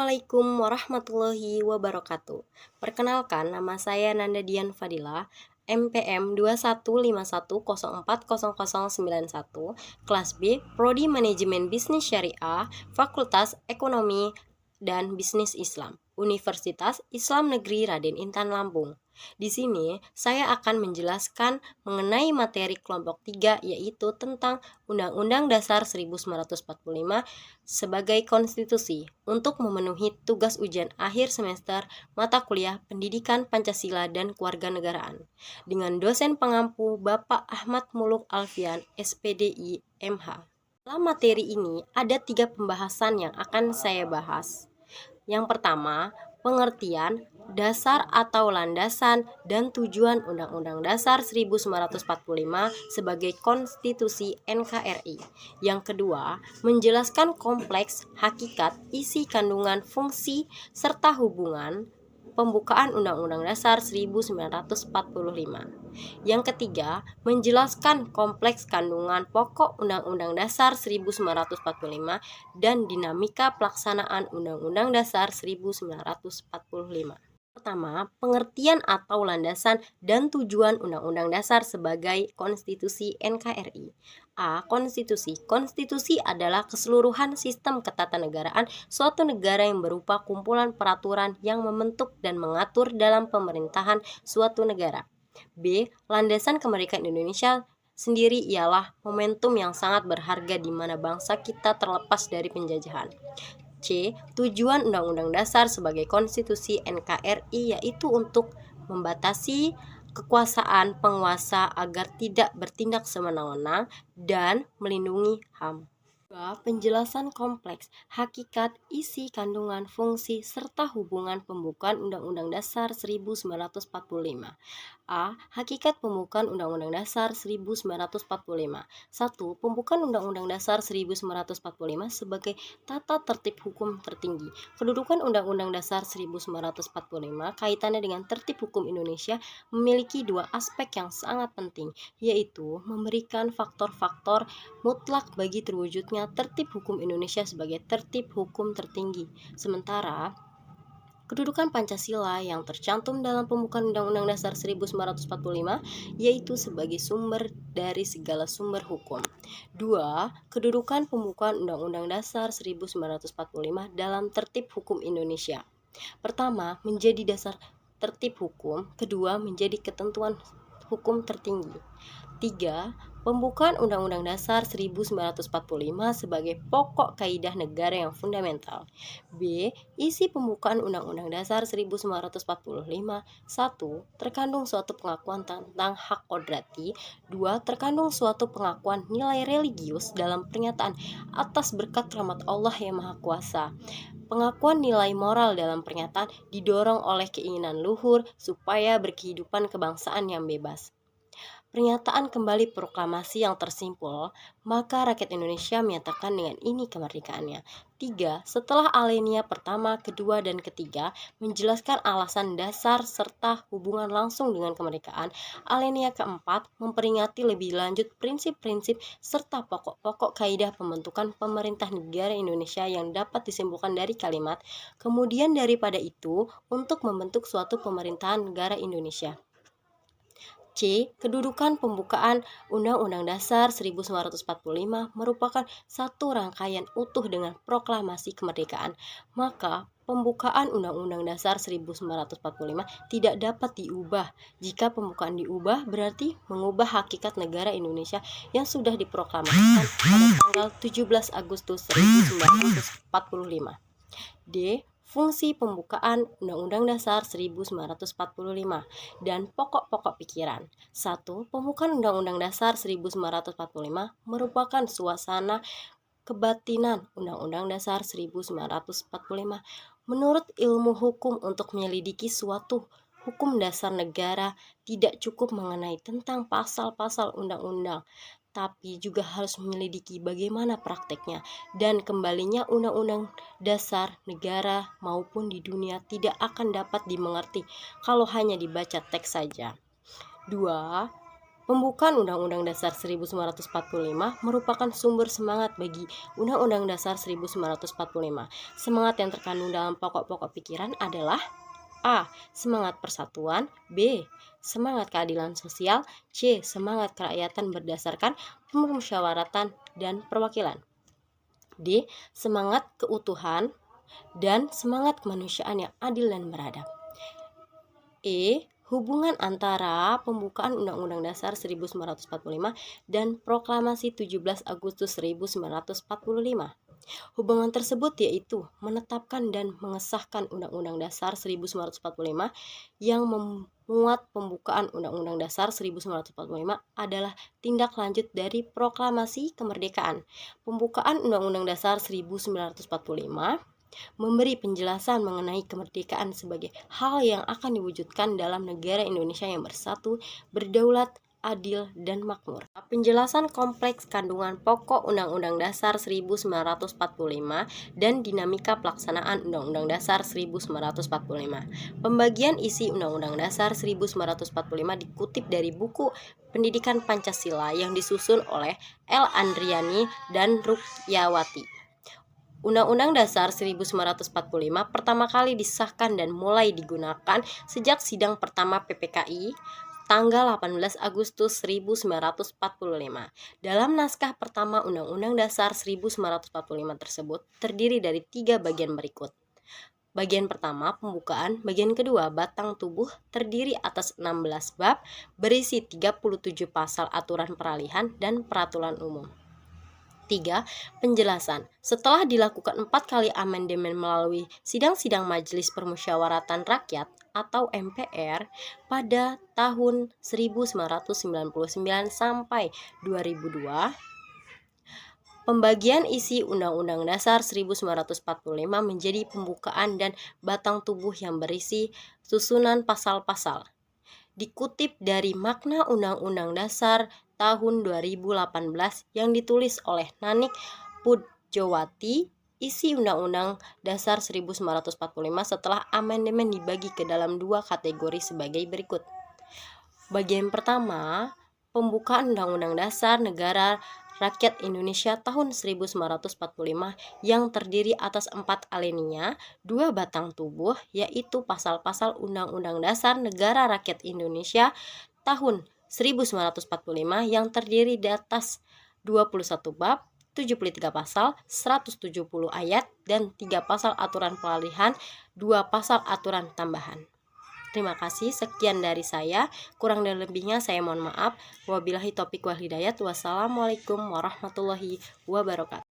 Assalamualaikum warahmatullahi wabarakatuh. Perkenalkan, nama saya Nanda Dian Fadila, MPM 2151040091, kelas B, Prodi Manajemen Bisnis Syariah, Fakultas Ekonomi dan Bisnis Islam, Universitas Islam Negeri Raden Intan Lampung. Di sini saya akan menjelaskan mengenai materi kelompok 3, yaitu tentang Undang-Undang Dasar 1945 sebagai konstitusi untuk memenuhi tugas ujian akhir semester mata kuliah Pendidikan Pancasila dan Kewarganegaraan dengan dosen pengampu Bapak Ahmad Muluk Alfian, SPDI, MH. Dalam materi ini ada 3 pembahasan yang akan saya bahas. Yang pertama, pengertian, dasar atau landasan dan tujuan Undang-Undang Dasar 1945 sebagai konstitusi NKRI. Yang kedua, menjelaskan kompleks, hakikat, isi kandungan, fungsi, serta hubungan pembukaan Undang-Undang Dasar 1945. Yang ketiga, menjelaskan kompleks kandungan pokok Undang-Undang Dasar 1945 dan dinamika pelaksanaan Undang-Undang Dasar 1945. Pertama, pengertian atau landasan dan tujuan Undang-Undang Dasar sebagai konstitusi NKRI. A. Konstitusi. Konstitusi adalah keseluruhan sistem ketatanegaraan suatu negara yang berupa kumpulan peraturan yang membentuk dan mengatur dalam pemerintahan suatu negara. B. Landasan kemerdekaan Indonesia sendiri ialah momentum yang sangat berharga di mana bangsa kita terlepas dari penjajahan. C. Tujuan Undang-Undang Dasar sebagai konstitusi NKRI yaitu untuk membatasi kekuasaan penguasa agar tidak bertindak semena-mena dan melindungi HAM. Penjelasan kompleks, hakikat, isi kandungan, fungsi, serta hubungan pembukaan Undang-Undang Dasar 1945. A. Hakikat pembukaan Undang-Undang Dasar 1945. 1. Pembukaan Undang-Undang Dasar 1945 sebagai tata tertib hukum tertinggi. Kedudukan Undang-Undang Dasar 1945 kaitannya dengan tertib hukum Indonesia memiliki 2 aspek yang sangat penting, yaitu memberikan faktor-faktor mutlak bagi terwujudnya tertib hukum Indonesia sebagai tertib hukum tertinggi. Sementara kedudukan Pancasila yang tercantum dalam pembukaan Undang-Undang Dasar 1945 yaitu sebagai sumber dari segala sumber hukum. 2. Kedudukan pembukaan Undang-Undang Dasar 1945 dalam tertib hukum Indonesia. Pertama, menjadi dasar tertib hukum. Kedua, menjadi ketentuan hukum tertinggi. 3. Pembukaan Undang-Undang Dasar 1945 sebagai pokok kaidah negara yang fundamental. B. Isi pembukaan Undang-Undang Dasar 1945. 1. Terkandung suatu pengakuan tentang hak kodrati. 2. Terkandung suatu pengakuan nilai religius dalam pernyataan atas berkat rahmat Allah yang Maha Kuasa. Pengakuan nilai moral dalam pernyataan didorong oleh keinginan luhur supaya berkehidupan kebangsaan yang bebas. Pernyataan kembali proklamasi yang tersimpul, maka rakyat Indonesia menyatakan dengan ini kemerdekaannya. 3. Setelah alinea pertama, kedua, dan ketiga menjelaskan alasan dasar serta hubungan langsung dengan kemerdekaan, alinea keempat memperingati lebih lanjut prinsip-prinsip serta pokok-pokok kaidah pembentukan pemerintah negara Indonesia yang dapat disimpulkan dari kalimat, kemudian daripada itu untuk membentuk suatu pemerintahan negara Indonesia. C. Kedudukan pembukaan Undang-Undang Dasar 1945 merupakan satu rangkaian utuh dengan proklamasi kemerdekaan. Maka, pembukaan Undang-Undang Dasar 1945 tidak dapat diubah. Jika pembukaan diubah, berarti mengubah hakikat negara Indonesia yang sudah diproklamasikan pada tanggal 17 Agustus 1945. D. Fungsi pembukaan Undang-Undang Dasar 1945 dan pokok-pokok pikiran. 1. Pembukaan Undang-Undang Dasar 1945 merupakan suasana kebatinan Undang-Undang Dasar 1945. Menurut ilmu hukum, untuk menyelidiki suatu hukum dasar negara tidak cukup mengenai tentang pasal-pasal undang-undang, tapi juga harus menyelidiki bagaimana prakteknya dan kembalinya undang-undang dasar negara maupun di dunia tidak akan dapat dimengerti kalau hanya dibaca teks saja. 2. Pembukaan Undang-Undang Dasar 1945 merupakan sumber semangat bagi Undang-Undang Dasar 1945. Semangat yang terkandung dalam pokok-pokok pikiran adalah A. Semangat persatuan. B. Semangat keadilan sosial. C. Semangat kerakyatan berdasarkan permusyawaratan dan perwakilan. D. Semangat keutuhan dan semangat kemanusiaan yang adil dan beradab. E. Hubungan antara pembukaan Undang-Undang Dasar 1945 dan Proklamasi 17 Agustus 1945. Hubungan tersebut yaitu menetapkan dan mengesahkan Undang-Undang Dasar 1945 yang memuat pembukaan Undang-Undang Dasar 1945 adalah tindak lanjut dari Proklamasi Kemerdekaan. Pembukaan Undang-Undang Dasar 1945 memberi penjelasan mengenai kemerdekaan sebagai hal yang akan diwujudkan dalam negara Indonesia yang bersatu, berdaulat, adil, dan makmur. Penjelasan kompleks kandungan pokok Undang-Undang Dasar 1945 dan dinamika pelaksanaan Undang-Undang Dasar 1945. Pembagian isi Undang-Undang Dasar 1945 dikutip dari buku Pendidikan Pancasila yang disusun oleh L. Andriani dan Rukyawati. Undang-Undang Dasar 1945 pertama kali disahkan dan mulai digunakan sejak sidang pertama PPKI tanggal 18 Agustus 1945. Dalam naskah pertama Undang-Undang Dasar 1945 tersebut terdiri dari 3 bagian berikut. Bagian pertama, pembukaan. Bagian kedua, batang tubuh, terdiri atas 16 bab, berisi 37 pasal aturan peralihan dan peraturan umum. 3. Penjelasan. Setelah dilakukan 4 kali amandemen melalui sidang-sidang Majelis Permusyawaratan Rakyat atau MPR pada tahun 1999 sampai 2002, pembagian isi Undang-Undang Dasar 1945 menjadi pembukaan dan batang tubuh yang berisi susunan pasal-pasal. Dikutip dari makna Undang-Undang Dasar tahun 2018 yang ditulis oleh Nanik Pudjowati, isi Undang-Undang Dasar 1945 setelah amandemen dibagi ke dalam 2 kategori sebagai berikut. Bagian pertama, pembukaan Undang-Undang Dasar Negara Rakyat Indonesia tahun 1945 yang terdiri atas 4 alinea, 2 batang tubuh, yaitu pasal-pasal Undang-Undang Dasar Negara Rakyat Indonesia tahun 1945 yang terdiri di atas 21 bab, 73 pasal, 170 ayat, dan 3 pasal aturan peralihan, 2 pasal aturan tambahan. Terima kasih, sekian dari saya. Kurang dan lebihnya saya mohon maaf. Wabillahi taufiq wal hidayah. Wassalamualaikum warahmatullahi wabarakatuh.